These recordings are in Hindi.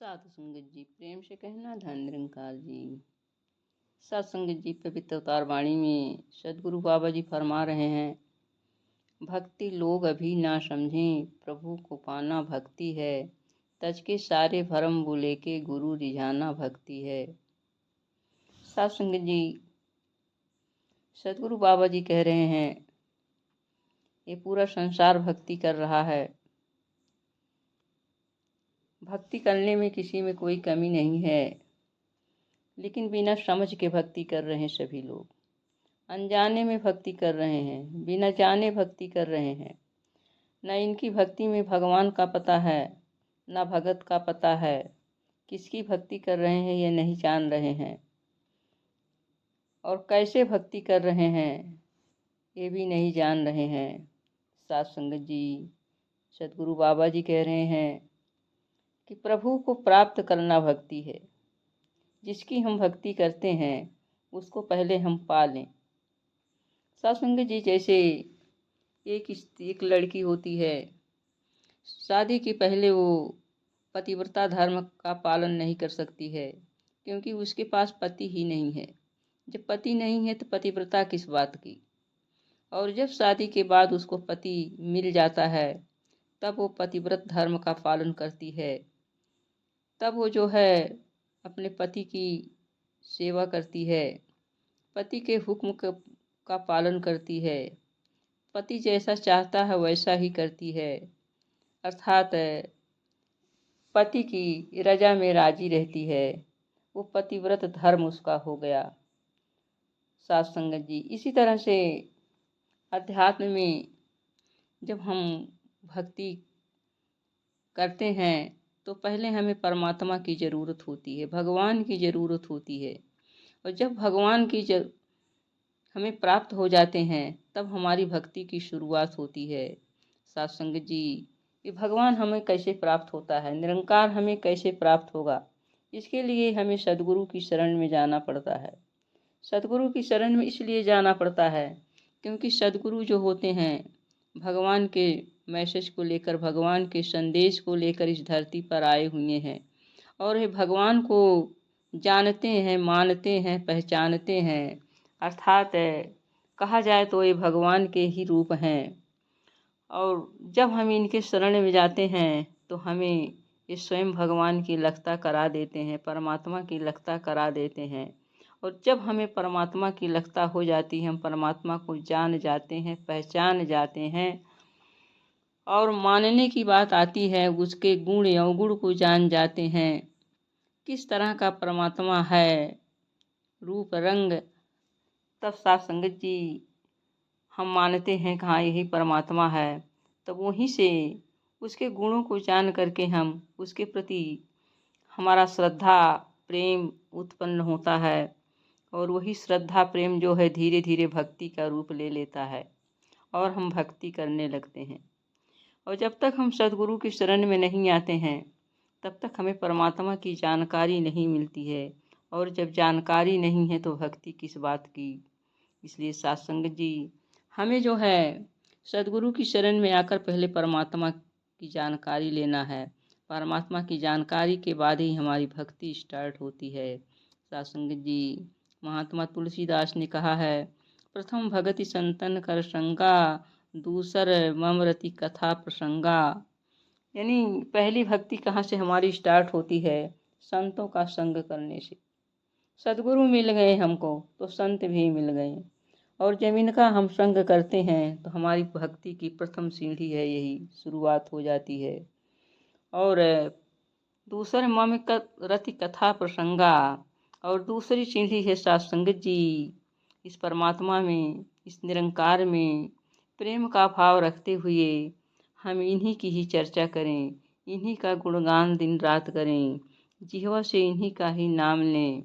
साधु संगत जी प्रेम से कहना धन निरंकार जी। सत्संगत जी पवित्र अवतार वाणी में सदगुरु बाबा जी फरमा रहे हैं, भक्ति लोग अभी ना समझें, प्रभु को पाना भक्ति है। तज के सारे भरम बोले के गुरु रिझाना भक्ति है। सत्संगत जी सदगुरु बाबा जी कह रहे हैं, ये पूरा संसार भक्ति कर रहा है। भक्ति करने में किसी में कोई कमी नहीं है, लेकिन बिना समझ के भक्ति कर रहे हैं सभी लोग। अनजाने में भक्ति कर रहे हैं, बिना जाने भक्ति कर रहे हैं। न इनकी भक्ति में भगवान का पता है, न भगत का पता है। किसकी भक्ति कर रहे हैं ये नहीं जान रहे हैं, और कैसे भक्ति कर रहे हैं ये भी नहीं जान रहे हैं। साध संगत जी सदगुरु बाबा जी कह रहे हैं कि प्रभु को प्राप्त करना भक्ति है। जिसकी हम भक्ति करते हैं उसको पहले हम पा लें। साध संगत जी जैसे एक लड़की होती है, शादी के पहले वो पतिव्रता धर्म का पालन नहीं कर सकती है, क्योंकि उसके पास पति ही नहीं है। जब पति नहीं है तो पतिव्रता किस बात की। और जब शादी के बाद उसको पति मिल जाता है तब वो पतिव्रत धर्म का पालन करती है। तब वो जो है अपने पति की सेवा करती है, पति के हुक्म का पालन करती है, पति जैसा चाहता है वैसा ही करती है। अर्थात पति की रजा में राजी रहती है। वो पतिव्रत धर्म उसका हो गया। साध संगत जी इसी तरह से अध्यात्म में जब हम भक्ति करते हैं तो पहले हमें परमात्मा की ज़रूरत होती है, भगवान की ज़रूरत होती है। और जब भगवान की हमें प्राप्त हो जाते हैं तब हमारी भक्ति की शुरुआत होती है। साध संगत जी ये भगवान हमें कैसे प्राप्त होता है, निरंकार हमें कैसे प्राप्त होगा, इसके लिए हमें सदगुरु की शरण में जाना पड़ता है। सदगुरु की शरण में इसलिए जाना पड़ता है क्योंकि सदगुरु जो होते हैं भगवान के मैसेज को लेकर, भगवान के संदेश को लेकर इस धरती पर आए हुए हैं। और ये भगवान को जानते हैं, मानते हैं, पहचानते हैं। अर्थात कहा जाए तो ये भगवान के ही रूप हैं। और जब हम इनके शरण में जाते हैं तो हमें ये स्वयं भगवान की लगता करा देते हैं, परमात्मा की लगता करा देते हैं। और जब हमें परमात्मा की लगता हो जाती है, हम परमात्मा को जान जाते हैं, पहचान जाते हैं, और मानने की बात आती है, उसके गुण अवगुण को जान जाते हैं, किस तरह का परमात्मा है, रूप रंग। तब साध संगत जी हम मानते हैं कि हाँ यही परमात्मा है। तब वहीं से उसके गुणों को जान करके हम उसके प्रति हमारा श्रद्धा प्रेम उत्पन्न होता है। और वही श्रद्धा प्रेम जो है धीरे धीरे भक्ति का रूप ले लेता है और हम भक्ति करने लगते हैं। और जब तक हम सदगुरु की शरण में नहीं आते हैं तब तक हमें परमात्मा की जानकारी नहीं मिलती है। और जब जानकारी नहीं है तो भक्ति किस बात की। इसलिए साध संगत जी हमें जो है सदगुरु की शरण में आकर पहले परमात्मा की जानकारी लेना है। परमात्मा की जानकारी के बाद ही हमारी भक्ति स्टार्ट होती है। साध संगत जी महात्मा तुलसीदास ने कहा है, प्रथम भगति संतन कर संगा, दूसर ममरति कथा प्रसंगा। यानी पहली भक्ति कहाँ से हमारी स्टार्ट होती है, संतों का संग करने से। सदगुरु मिल गए हमको तो संत भी मिल गए, और जब इनका हम संग करते हैं तो हमारी भक्ति की प्रथम सीढ़ी है, यही शुरुआत हो जाती है। और दूसरे मम रति कथा प्रसंगा, और दूसरी सीढ़ी है साध संगत जी इस परमात्मा में, इस निरंकार में प्रेम का भाव रखते हुए हम इन्हीं की ही चर्चा करें, इन्हीं का गुणगान दिन रात करें, जिह्वा से इन्हीं का ही नाम लें।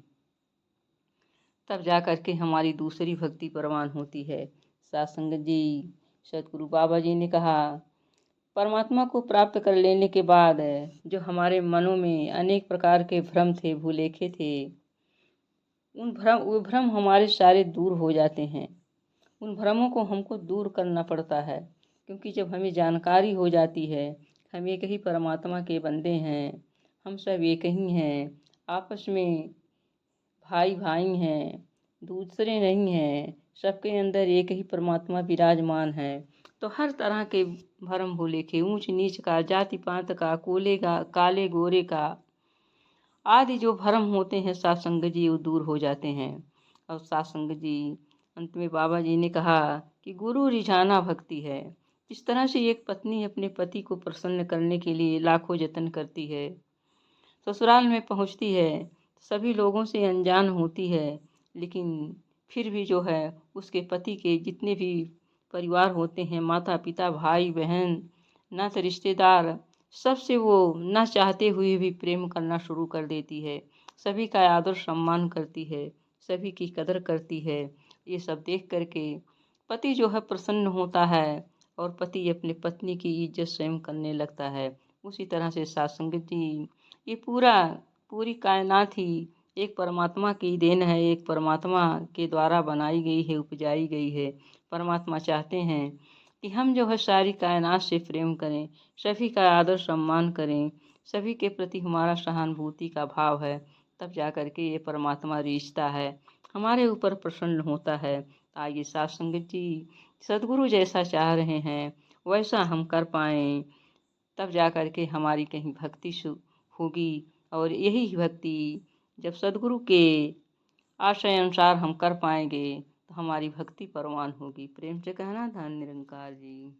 तब जा कर के हमारी दूसरी भक्ति परवान होती है। साध संगत जी सतगुरु बाबा जी ने कहा, परमात्मा को प्राप्त कर लेने के बाद जो हमारे मनों में अनेक प्रकार के भ्रम थे, भूलेखे थे, वो भ्रम हमारे सारे दूर हो जाते हैं। उन भ्रमों को हमको दूर करना पड़ता है, क्योंकि जब हमें जानकारी हो जाती है हम एक ही परमात्मा के बंदे हैं, हम सब एक ही हैं, आपस में भाई भाई हैं, दूसरे नहीं हैं, सबके अंदर एक ही परमात्मा विराजमान है। तो हर तरह के भरम भूले के, ऊंच नीच का, जाति पात का, कोले का, काले गोरे का आदि जो भरम होते हैं साथ संगत जी वो दूर हो जाते हैं। और साथ संगत जी अंत में बाबा जी ने कहा कि गुरु रिझाना भक्ति है। इस तरह से एक पत्नी अपने पति को प्रसन्न करने के लिए लाखों यत्न करती है, ससुराल में पहुंचती है, सभी लोगों से अनजान होती है, लेकिन फिर भी जो है उसके पति के जितने भी परिवार होते हैं, माता पिता भाई बहन नाते रिश्तेदार, सबसे वो न चाहते हुए भी प्रेम करना शुरू कर देती है। सभी का आदर सम्मान करती है, सभी की कदर करती है। ये सब देख करके पति जो है प्रसन्न होता है और पति अपनी पत्नी की इज्जत स्वयं करने लगता है। उसी तरह से सत्संग जी, ये पूरी कायनात ही एक परमात्मा की देन है, एक परमात्मा के द्वारा बनाई गई है, उपजाई गई है। परमात्मा चाहते हैं कि हम जो है सारी कायनात से प्रेम करें, सभी का आदर सम्मान करें, सभी के प्रति हमारा सहानुभूति का भाव है, तब जा कर के ये परमात्मा रिश्ता है, हमारे ऊपर प्रसन्न होता है। आइए साथ संगत जी, सदगुरु जैसा चाह रहे हैं वैसा हम कर पाएं, तब जा कर के हमारी कहीं भक्ति होगी। और यही भक्ति जब सदगुरु के आशय अनुसार हम कर पाएंगे तो हमारी भक्ति परवान होगी। प्रेम से कहना धन निरंकार जी।